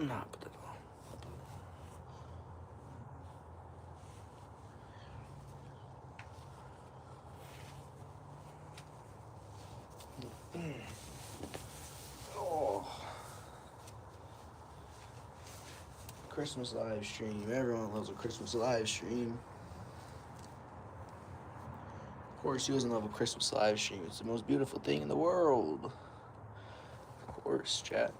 Nah, put that on. Oh. Christmas live stream. Everyone loves a Christmas live stream. Of course, you doesn't love a Christmas live stream. It's the most beautiful thing in the world. Of course, chat.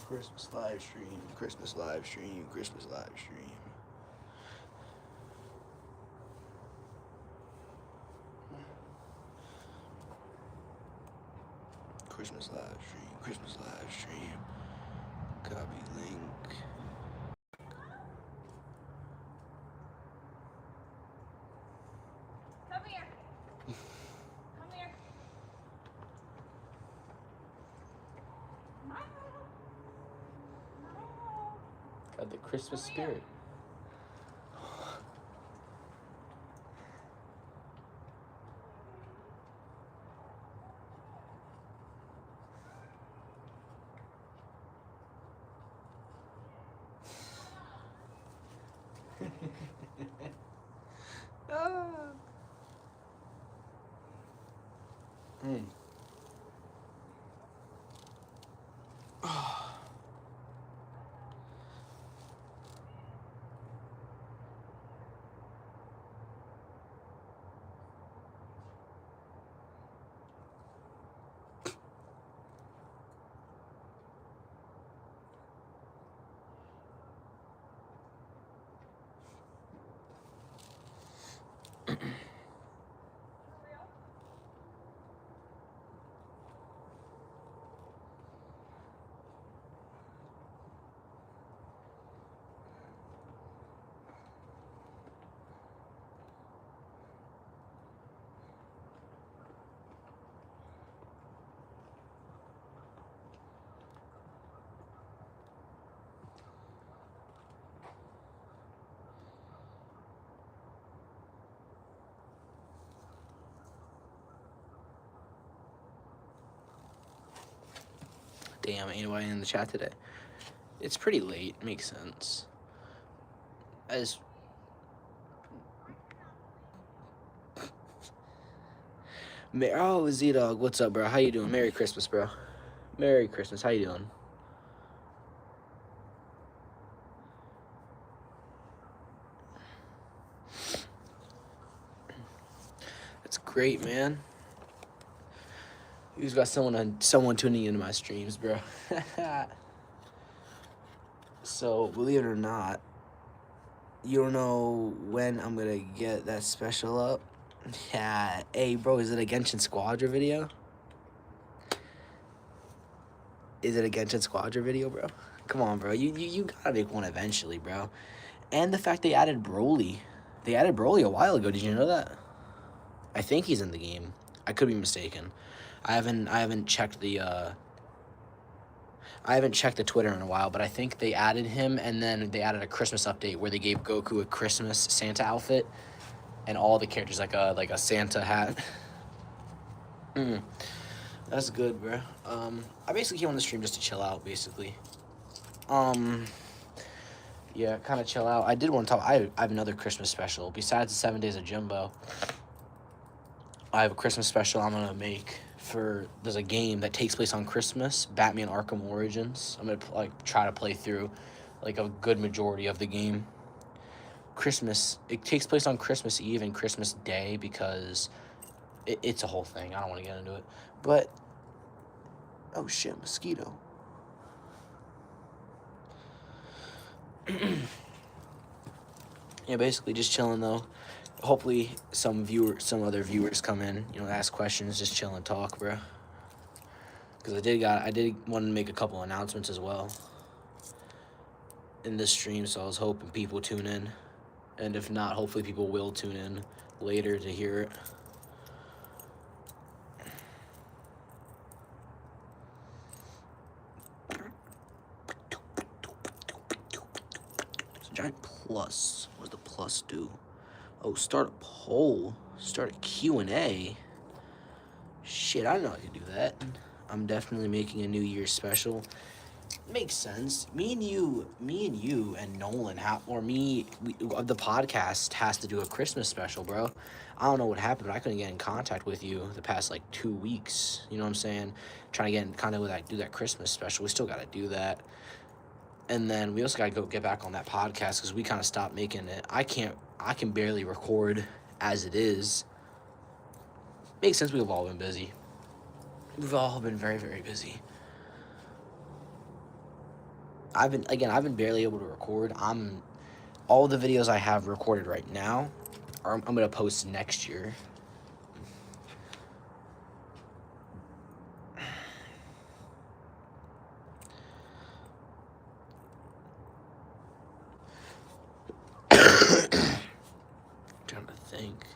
Christmas live stream. Christmas live stream. Christmas live stream. Christmas live stream. Christmas live stream. Copy link. Come here. Come here. Got the Christmas spirit. Mm. Damn, ain't nobody in the chat today. It's pretty late. Makes sense. As oh, Z-Dog, what's up, bro? How you doing? Merry Christmas, bro. Merry Christmas. How you doing? That's great, man. You've got someone tuning into my streams, bro. So, believe it or not, you don't know when I'm gonna get that special up. Yeah. Hey, bro, is it a Genshin Squadra video? Is it a Genshin Squadra video, bro? Come on, bro. You gotta make one eventually, bro. And the fact they added Broly. They added Broly a while ago. Did you know that? I think he's in the game. I could be mistaken. I haven't checked the Twitter in a while, but I think they added him, and then they added a Christmas update where they gave Goku a Christmas Santa outfit, and all the characters like a Santa hat. That's good, bro. I basically came on the stream just to chill out, basically. Yeah, kind of chill out. I did want to talk. I have another Christmas special besides the 7 Days of Jimbo. I have a Christmas special I'm gonna make for. There's a game that takes place on Christmas, Batman Arkham Origins. I'm gonna try to play through like a good majority of the game. Christmas. It takes place on Christmas Eve and Christmas Day because it's a whole thing. I don't want to get into it, but oh shit, mosquito. Yeah, basically just chilling though. Hopefully some other viewers come in, ask questions, just chill and talk, bro. Because I did want to make a couple announcements as well in this stream, so I was hoping people tune in. And if not, hopefully people will tune in later to hear it. Giant plus. What does the plus do? Oh, start a poll. Start a Q&A. Shit, I know I can do that. I'm definitely making a New Year's special. Makes sense. Me and you and Nolan the podcast has to do a Christmas special, bro. I don't know what happened, but I couldn't get in contact with you the past like 2 weeks. You know what I'm saying? Trying to get in contact with do that Christmas special. We still got to do that, and then we also got to go get back on that podcast because we kind of stopped making it. I can barely record as it is. Makes sense. We've all been busy. We've all been very, very busy. I've been barely able to record. All the videos I have recorded right now I'm gonna post next year. Trying to think.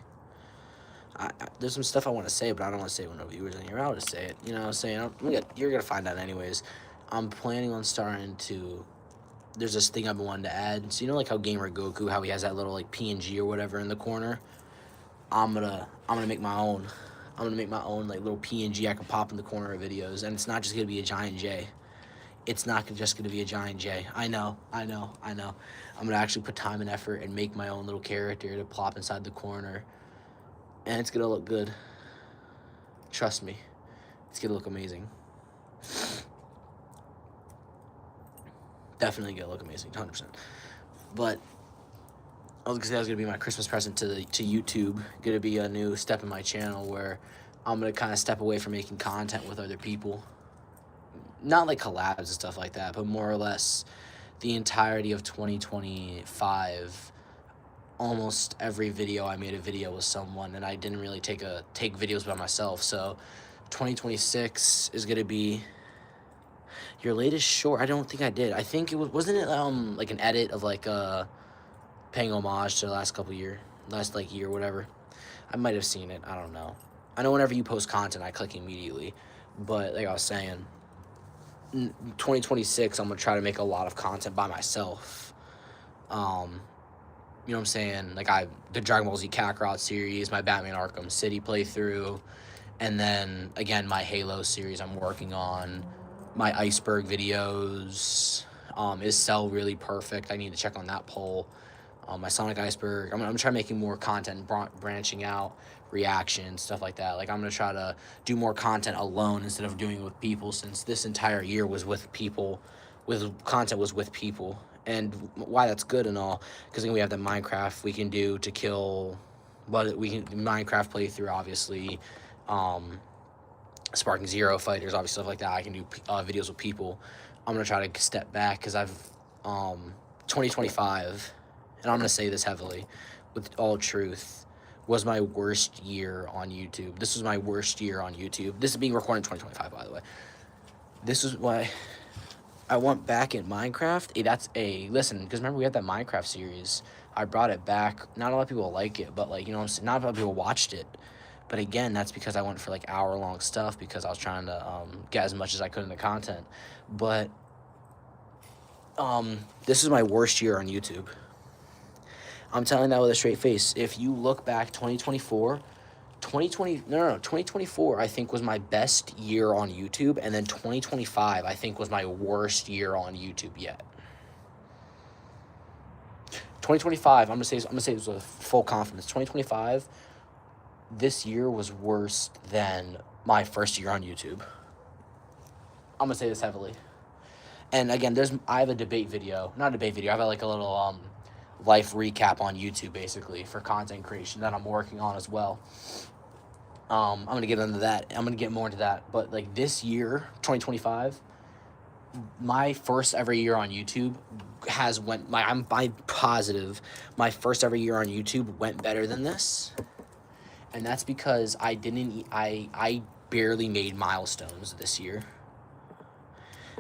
There's some stuff I want to say, but I don't want to say it when no viewers in here. I'll just say it. You know what I'm saying? You're gonna find out anyways. I'm planning on starting to. There's this thing I've been wanting to add. So you know, like how Gamer Goku, how he has that little like PNG or whatever in the corner. I'm gonna make my own. I'm gonna make my own like little PNG I can pop in the corner of videos, and it's not just gonna be a giant J. It's not just gonna be a giant J. I know. I'm gonna actually put time and effort and make my own little character to plop inside the corner, and it's gonna look good. Trust me, it's gonna look amazing. Definitely gonna look amazing, 100%. But I was gonna say that was gonna be my Christmas present to YouTube. Gonna be a new step in my channel where I'm gonna kind of step away from making content with other people. Not like collabs and stuff like that, but more or less the entirety of 2025. Almost every video I made a video with someone, and I didn't really take videos by myself. So 2026 is gonna be your latest short. I don't think I did. I think it wasn't it like an edit of like paying homage to the last year, whatever. I might have seen it. I don't know. I know whenever you post content, I click immediately. But like I was saying, 2026, I'm gonna try to make a lot of content by myself. You know what I'm saying? Like the Dragon Ball Z Kakarot series, my Batman Arkham City playthrough, and then again my Halo series I'm working on. My iceberg videos. Is Cell really perfect? I need to check on that poll. My Sonic Iceberg. I'm gonna try making more content, branching out, reactions, stuff like that. Like I'm gonna try to do more content alone instead of doing it with people. Since this entire year was with people, content was with people, and why that's good and all. Because we have the Minecraft we can do to kill, but we can Minecraft playthrough obviously. Sparking Zero fighters, obviously stuff like that. I can do videos with people. I'm gonna try to step back because I've 2025, and I'm gonna say this heavily, with all truth, was my worst year on YouTube. This was my worst year on YouTube. This is being recorded in 2025, by the way. This is why I went back in Minecraft. Listen, because remember we had that Minecraft series. I brought it back. Not a lot of people like it, but like, you know what I'm saying? Not a lot of people watched it. But again, that's because I went for like hour-long stuff because I was trying to get as much as I could in the content. But this is my worst year on YouTube. I'm telling that with a straight face. If you look back 2024, 2024 I think was my best year on YouTube, and then 2025 I think was my worst year on YouTube yet. 2025, I'm gonna say this with full confidence. 2025, this year was worse than my first year on YouTube. I'm gonna say this heavily. And again, I have a debate video, not a debate video. I have like a little life recap on YouTube basically for content creation that I'm working on as well. I'm gonna get into that. I'm gonna get more into that. But like this year, 2025, my first ever year on YouTube I'm positive my first ever year on YouTube went better than this. And that's because I barely made milestones this year.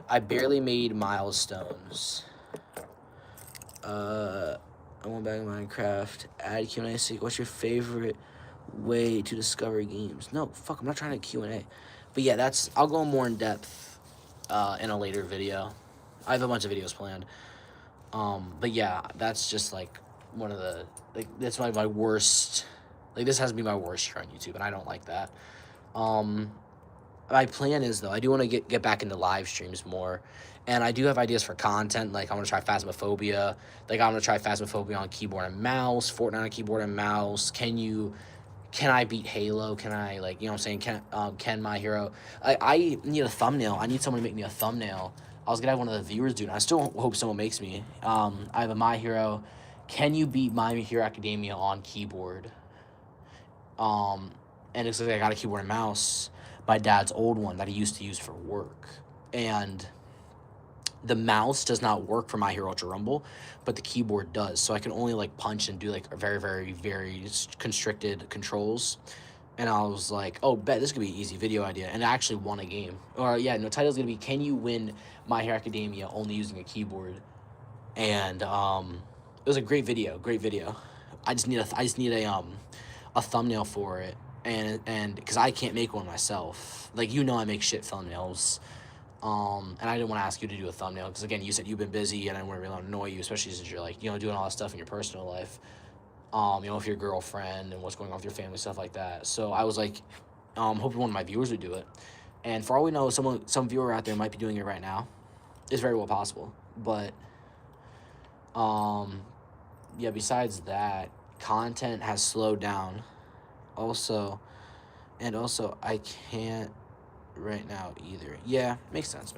I barely made milestones. I went back to Minecraft. Add Q&A. What's your favorite way to discover games? No, fuck, I'm not trying to Q&A. But yeah, I'll go more in depth in a later video. I have a bunch of videos planned. But yeah, that's just like one of the, like, that's like my worst, like this has to be my worst year on YouTube, and I don't like that. my plan is, though, I do want to get back into live streams more. And I do have ideas for content. Like, I want to try Phasmophobia. Like, I want to try Phasmophobia on keyboard and mouse, Fortnite on keyboard and mouse. Can I beat Halo? Can I, like, you know what I'm saying? Can my hero? I need a thumbnail. I need someone to make me a thumbnail. I was gonna have one of the viewers do it. I still hope someone makes me. I have a My Hero. Can you beat My Hero Academia on keyboard? And it's like I got a keyboard and mouse, my dad's old one that he used to use for work, and the mouse does not work for My Hero Ultra Rumble, but the keyboard does. So I can only like punch and do like very, very, very constricted controls. And I was like, oh, bet this could be an easy video idea. And I actually won a game. Or yeah, no, title's gonna be Can You Win My Hero Academia Only Using a Keyboard? And it was a great video, great video. I just need a thumbnail for it. And because I can't make one myself. Like, you know, I make shit thumbnails. And I didn't want to ask you to do a thumbnail because, again, you said you've been busy and I didn't really want to annoy you, especially since you're, like, you know, doing all that stuff in your personal life, you know, with your girlfriend and what's going on with your family, stuff like that. So I was like, hoping one of my viewers would do it. And for all we know, some viewer out there might be doing it right now. It's very well possible. But, yeah, besides that, content has slowed down. Also, I can't right now either. Yeah, makes sense.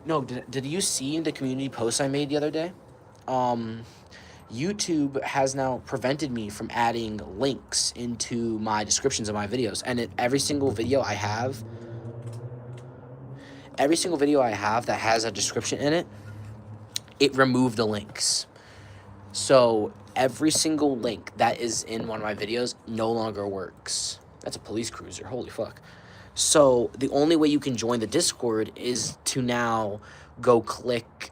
No, did you see the community post I made the other day? YouTube has now prevented me from adding links into my descriptions of my videos, and every single video I have that has a description in it, it removed the links. So every single link that is in one of my videos no longer works. That's a police cruiser. Holy fuck. So the only way you can join the Discord is to now go click,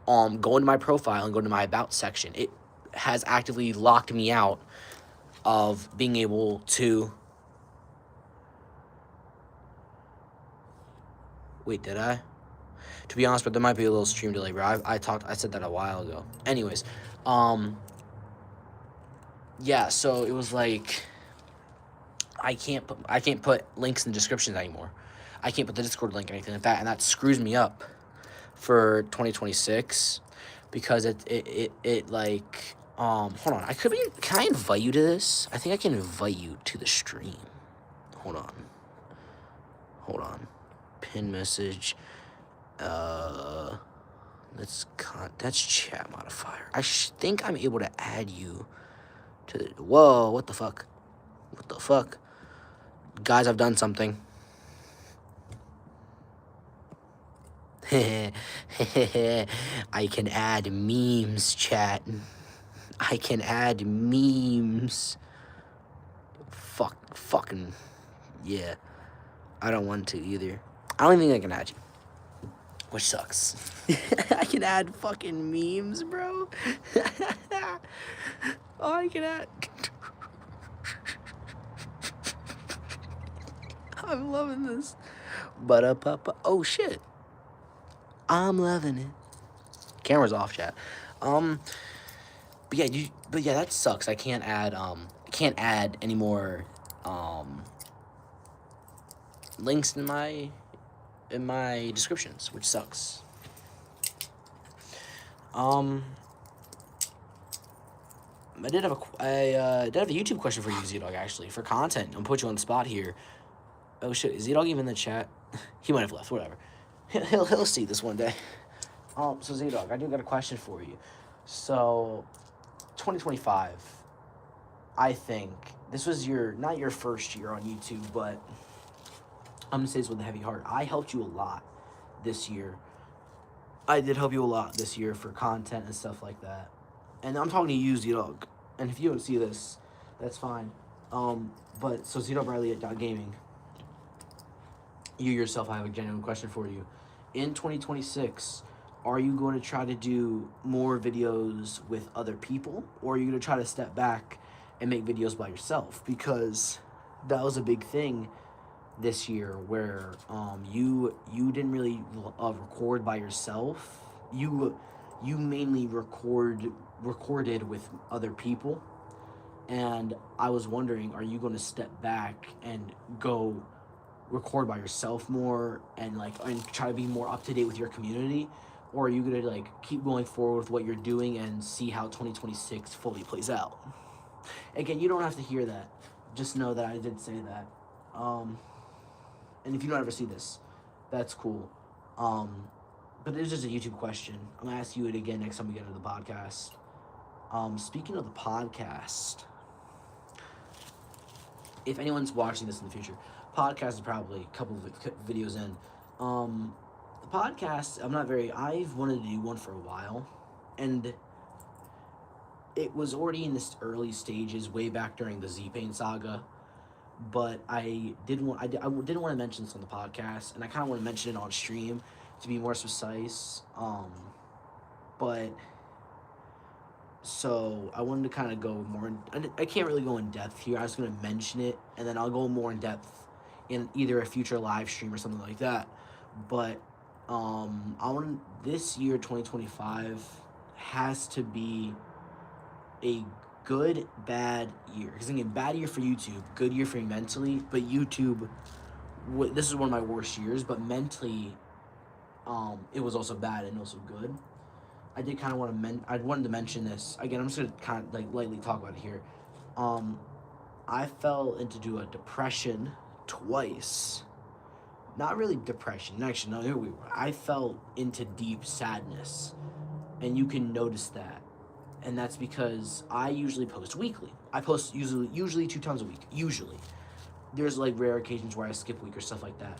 go into my profile and go to my About section. It has actively locked me out of being able to... Wait, did I? To be honest, but there might be a little stream delay, bro. I said that a while ago. Anyways, yeah, so it was like, I can't put links in the descriptions anymore. I can't put the Discord link or anything like that, and that screws me up for 2026 because it like, hold on. Can I invite you to this? I think I can invite you to the stream. Hold on. Pin message. That's chat modifier. I think I'm able to add you to the... Whoa, what the fuck? Guys, I've done something. I can add memes, chat. I can add memes. Fucking... Yeah. I don't want to either. I don't even think I can add you. Which sucks. I can add fucking memes, bro. Oh, I can add... I'm loving this. Oh, shit. I'm loving it. Camera's off, chat. But yeah, that sucks. I can't add any more, links in my descriptions, which sucks. I did have a YouTube question for you, Z-Dog, actually, for content. I'm gonna put you on the spot here. Oh shit, is Z-Dog even in the chat? He might have left, whatever. He'll see this one day. So Z-Dog, I do got a question for you. So, 2025, I think, this was not your first year on YouTube, but I'm gonna say this with a heavy heart. I helped you a lot this year. I did help you a lot this year for content and stuff like that. And I'm talking to you, Z-Dog. And if you don't see this, that's fine. But, so Z-Dog Riley at .gaming. You yourself, I have a genuine question for you. In 2026, are you going to try to do more videos with other people? Or are you going to try to step back and make videos by yourself? Because that was a big thing this year where you didn't really record by yourself. You mainly recorded with other people. And I was wondering, are you going to step back and go record by yourself more and try to be more up to date with your community, or are you gonna like keep going forward with what you're doing and see how 2026 fully plays out? Again, you don't have to hear that. Just know that I did say that. And if you don't ever see this, that's cool. But it's just a YouTube question. I'm gonna ask you it again next time we get into the podcast. Speaking of the podcast, if anyone's watching this in the future, podcast is probably a couple of videos in. The podcast, I've wanted to do one for a while, and it was already in this early stages way back during the Z-Pain saga, but I didn't want to mention this on the podcast, and I kind of want to mention it on stream to be more precise. But so I wanted to kind of go more. I can't really go in depth here. I was going to mention it, and then I'll go more in depth in either a future live stream or something like that. But this year 2025 has to be a good bad year, because again, bad year for YouTube, good year for me mentally, but YouTube, this is one of my worst years, but mentally it was also bad and also good. I did kind of want to I wanted to mention this again. I'm just gonna kind of like lightly talk about it here. I fell into a depression twice. Not really depression, actually, no, here we were. I fell into deep sadness, and you can notice that. And that's because I usually post weekly. I post usually 2 times a week. Usually. There's like rare occasions where I skip a week or stuff like that.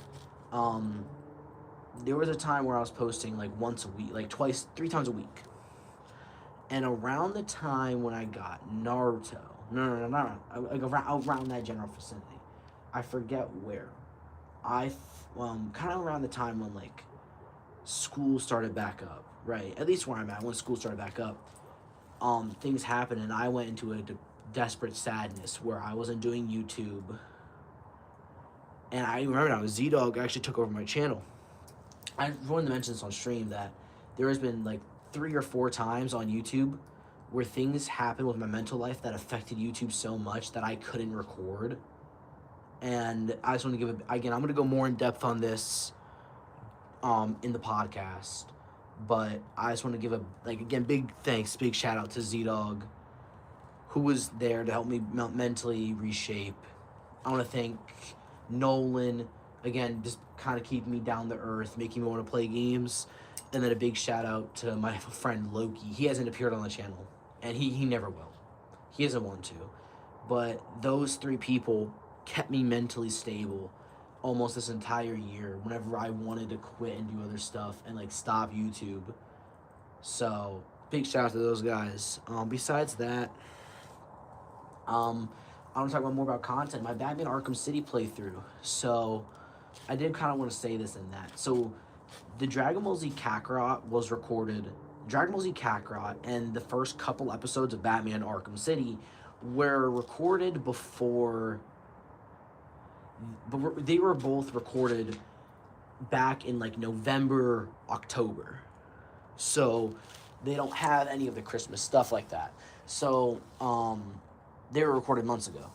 There was a time where I was posting like once a week, like 3 times a week. And around the time when I got Naruto, no, like around that general vicinity, I forget where. Kind of around the time when like school started back up, right? At least where I'm at, when school started back up, things happened, and I went into a desperate sadness where I wasn't doing YouTube. And I remember now, Z-Dog actually took over my channel. I wanted to mention this on stream that there has been like 3 or 4 times on YouTube where things happened with my mental life that affected YouTube so much that I couldn't record. And I just want to give again, I'm going to go more in depth on this in the podcast. But I just want to give big thanks, big shout out to Z-Dog, who was there to help me mentally reshape. I want to thank Nolan, again, just kind of keeping me down to earth, making me want to play games. And then a big shout out to my friend Loki. He hasn't appeared on the channel, and he never will. He doesn't want to. But those 3 people kept me mentally stable almost this entire year whenever I wanted to quit and do other stuff and like stop YouTube. So big shout out to those guys. Besides that, I want to talk more about content. My Batman Arkham City playthrough. So I did kind of want to say this in that. So the Dragon Ball Z Kakarot was recorded. Dragon Ball Z Kakarot and the first couple episodes of Batman Arkham City were recorded before. But they were both recorded back in like November, October. So they don't have any of the Christmas stuff like that. So they were recorded months ago.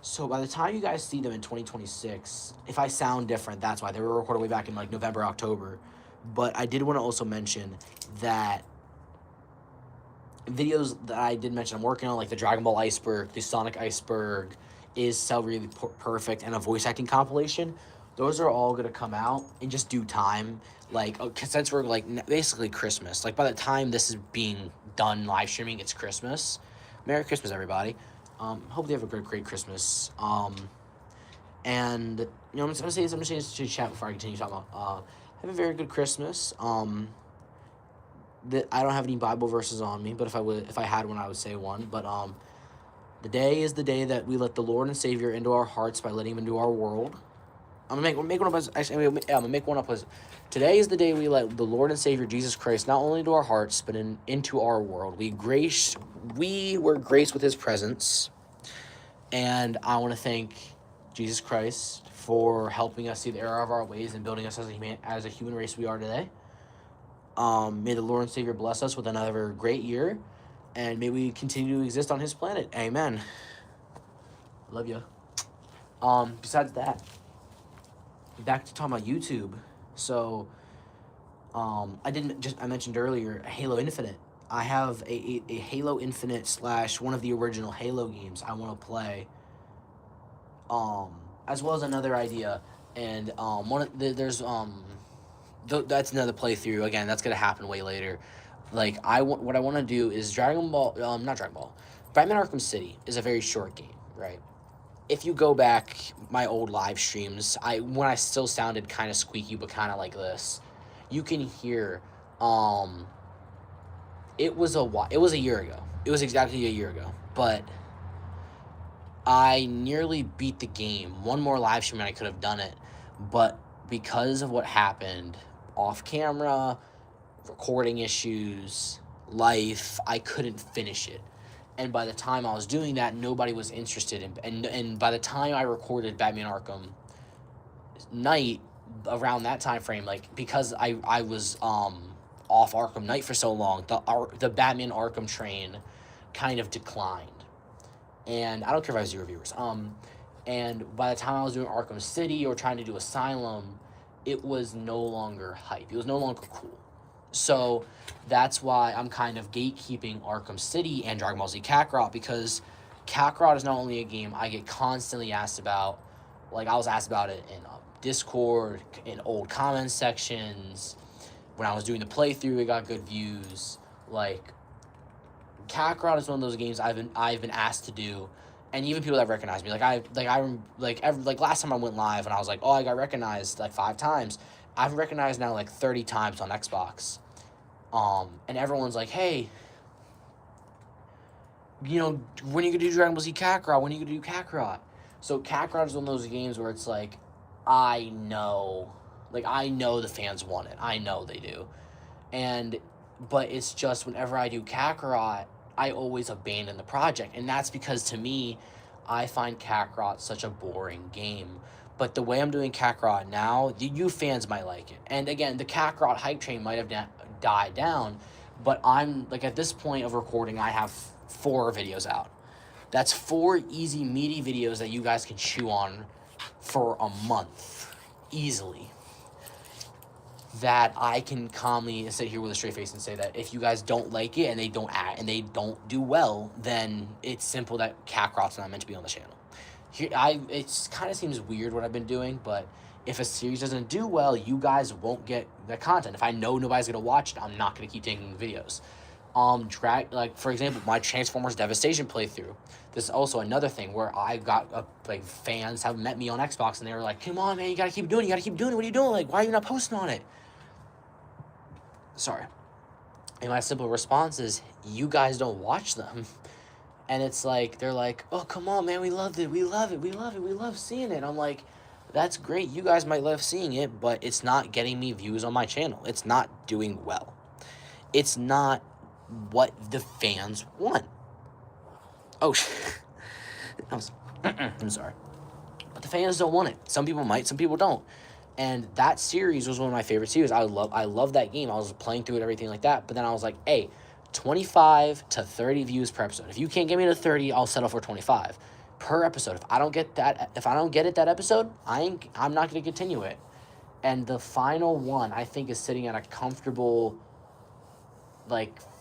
So by the time you guys see them in 2026, if I sound different, that's why. They were recorded way back in like November, October. But I did want to also mention that videos that I did mention I'm working on, like the Dragon Ball Iceberg, the Sonic Iceberg, is Celery Perfect, and a voice acting compilation. Those are all going to come out in just due time. Like, since we're like basically Christmas, like by the time this is being done live streaming, it's Christmas. Merry Christmas, everybody. Hope they have a great Christmas. And you know, I'm gonna say this to chat before I continue talking about. Have a very good Christmas. That I don't have any Bible verses on me, but if I had one, I would say one. But the day is the day that we let the Lord and Savior into our hearts by letting Him into our world. I'm gonna make one up as actually. I'm gonna make one up as today is the day we let the Lord and Savior Jesus Christ not only into our hearts but into our world. We were graced with His presence, and I want to thank Jesus Christ for helping us see the error of our ways and building us as a human race we are today. May the Lord and Savior bless us with another great year, and may we continue to exist on His planet. Amen. Love you. Besides that, back to talking about YouTube. So, I mentioned earlier Halo Infinite. I have a Halo Infinite / one of the original Halo games I want to play. As well as another idea, and that's another playthrough. Again, that's gonna happen way later. Like what I want to do is Dragon Ball, not Dragon Ball, Batman Arkham City is a very short game, right? If you go back my old live streams, when I still sounded kind of squeaky but kind of like this, you can hear it was a year ago. It was exactly a year ago, but I nearly beat the game. One more live stream and I could have done it, but because of what happened off camera, recording issues, life, I couldn't finish it. And by the time I was doing that, nobody was interested in. And by the time I recorded Batman Arkham Knight, around that time frame, like because I was off Arkham Knight for so long, the Batman Arkham train kind of declined. And I don't care if I have 0 viewers. And by the time I was doing Arkham City or trying to do Asylum, it was no longer hype. It was no longer cool. So that's why I'm kind of gatekeeping Arkham City and Dragon Ball Z Kakarot, because Kakarot is not only a game I get constantly asked about. Like, I was asked about it in Discord, in old comment sections. When I was doing the playthrough, it got good views. Like, Kakarot is one of those games I've been asked to do, and even people that recognize me, like last time I went live and I was like, oh, I got recognized like 5 times. I've been recognized now like 30 times on Xbox. And everyone's like, hey, when are you gonna do Dragon Ball Z Kakarot? When are you gonna do Kakarot? So Kakarot is one of those games where it's like, I know the fans want it. I know they do. But it's just whenever I do Kakarot, I always abandon the project. And that's because, to me, I find Kakarot such a boring game. But the way I'm doing Kakarot now, you fans might like it. And again, the Kakarot hype train might have died down, but I'm, like, at this point of recording, I have 4 videos out. That's 4 easy, meaty videos that you guys can chew on for a month, easily. That I can calmly sit here with a straight face and say that if you guys don't like it and they don't do well, then it's simple that Kakarot's not meant to be on the channel. It kind of seems weird what I've been doing, but if a series doesn't do well, you guys won't get the content. If I know nobody's gonna watch it, I'm not gonna keep taking videos. Like, for example, my Transformers Devastation playthrough. This is also another thing where I got fans have met me on Xbox and they were like, "Come on, man, you gotta keep doing it. What are you doing? Like, why are you not posting on it?" Sorry. And my simple response is, you guys don't watch them. And it's like, they're like, "Oh, come on, man, we loved it. We love it. We love it. We love seeing it." I'm like, that's great. You guys might love seeing it, but it's not getting me views on my channel. It's not doing well. It's not what the fans want. Oh, I'm sorry. But the fans don't want it. Some people might, some people don't. And that series was one of my favorite series. I love that game. I was playing through it, everything like that. But then I was like, hey, 25 to 30 views per episode. If you can't get me to 30, I'll settle for 25 per episode. If I don't get it that episode, I'm not going to continue it. And the final one, I think, is sitting at a comfortable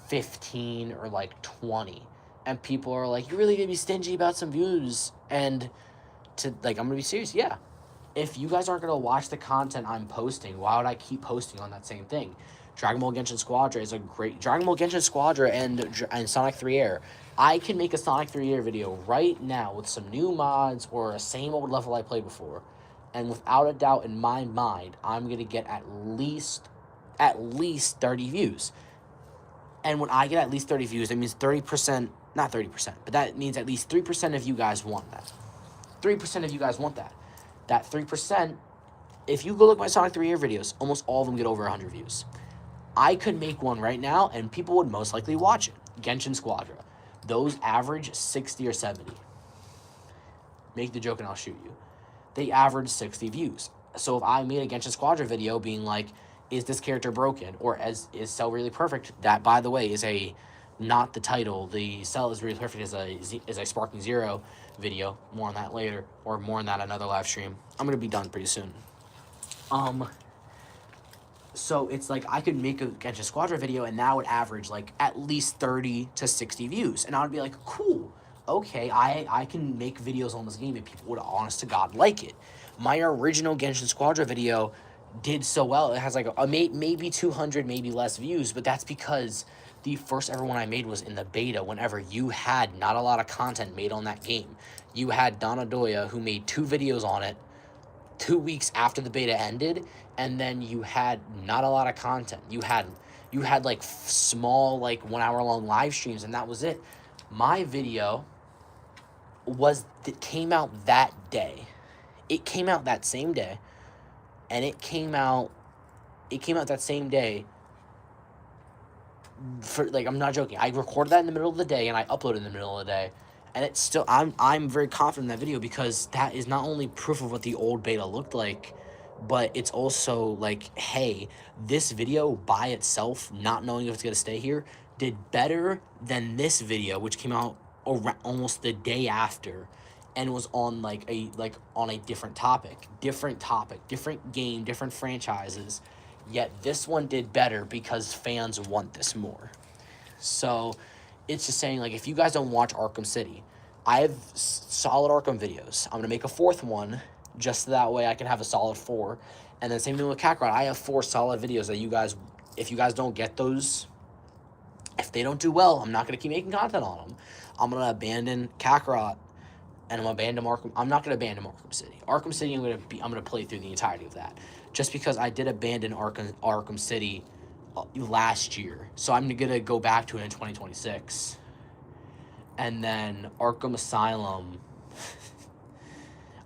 15 or 20. And people are like, "You're really going to be stingy about some views?" And I'm going to be serious. Yeah. If you guys aren't going to watch the content I'm posting, why would I keep posting on that same thing? Dragon Ball Genshin Squadra is a great... Dragon Ball Genshin Squadra and Sonic 3 Air. I can make a Sonic 3 Air video right now with some new mods or a same old level I played before. And without a doubt in my mind, I'm going to get at least 30 views. And when I get at least 30 views, that means 30%... Not 30%, but that means at least 3% of you guys want that. 3% of you guys want that. That 3%, if you go look at my Sonic 3 Air videos, almost all of them get over 100 views. I could make one right now, and people would most likely watch it. Genshin Squadra. Those average 60 or 70. Make the joke and I'll shoot you. They average 60 views. So if I made a Genshin Squadra video being like, is this character broken? Or is Cell really perfect? That, by the way, is not the title. The Cell is really perfect is a Sparking Zero video. More on that later, or more on that another live stream. I'm going to be done pretty soon. So it's like I could make a Genshin Squadron video and that would average like at least 30 to 60 views. And I would be like, cool, okay, I can make videos on this game and people would honest to God like it. My original Genshin Squadron video did so well. It has like maybe 200, maybe less views, but that's because the first ever one I made was in the beta whenever you had not a lot of content made on that game. You had Donna Doya who made 2 videos on it 2 weeks after the beta ended, and then you had not a lot of content. You had like small like 1 hour long live streams, and that was it. My video came out that day. It came out that same day, and it came out that same day. For like, I'm not joking. I recorded that in the middle of the day and I uploaded in the middle of the day. And it's still, I'm very confident in that video because that is not only proof of what the old beta looked like, but it's also like, hey, this video by itself, not knowing if it's going to stay here, did better than this video, which came out almost the day after and was on on a different topic, different game, different franchises. Yet this one did better because fans want this more. So it's just saying, like, if you guys don't watch Arkham City, I have solid Arkham videos. I'm going to make a 4th one just that way I can have a solid 4. And then same thing with Kakarot. I have 4 solid videos that you guys, if you guys don't get those, if they don't do well, I'm not going to keep making content on them. I'm going to abandon Kakarot and I'm going to abandon Arkham. I'm not going to abandon Arkham City. Arkham City, I'm going to play through the entirety of that. Just because I did abandon Arkham City last year. So I'm going to go back to it in 2026. And then Arkham Asylum,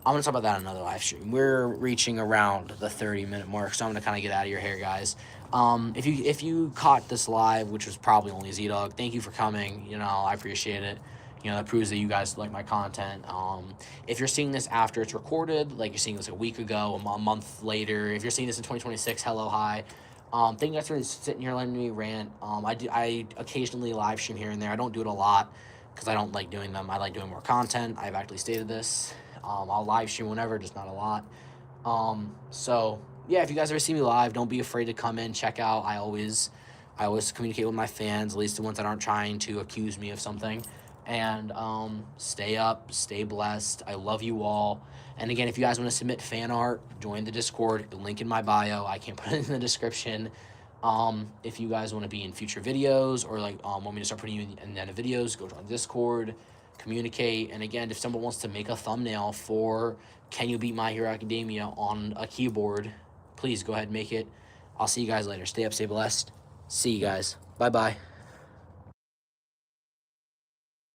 I'm going to talk about that in another live stream. We're reaching around the 30-minute mark, so I'm going to kind of get out of your hair, guys. If you caught this live, which was probably only Z-Dog, thank you for coming. You know, I appreciate it. You know, that proves that you guys like my content. If you're seeing this after it's recorded, like you're seeing this a week ago, a month later, if you're seeing this in 2026, hello, hi. Thank you guys for sitting here letting me rant. I occasionally live stream here and there. I don't do it a lot because I don't like doing them. I like doing more content. I've actually stated this. I'll live stream whenever, just not a lot. So yeah, if you guys ever see me live, don't be afraid to come in, check out. I always communicate with my fans, at least the ones that aren't trying to accuse me of something. And stay up, stay blessed. I love you all. And again, if you guys want to submit fan art, join the Discord. Link in my bio. I can't put it in the description. If you guys want to be in future videos or like want me to start putting you in the end of videos, go join Discord, communicate. And again, if someone wants to make a thumbnail for Can You Beat My Hero Academia on a keyboard, please go ahead and make it. I'll see you guys later. Stay up, stay blessed. See you guys. Bye-bye.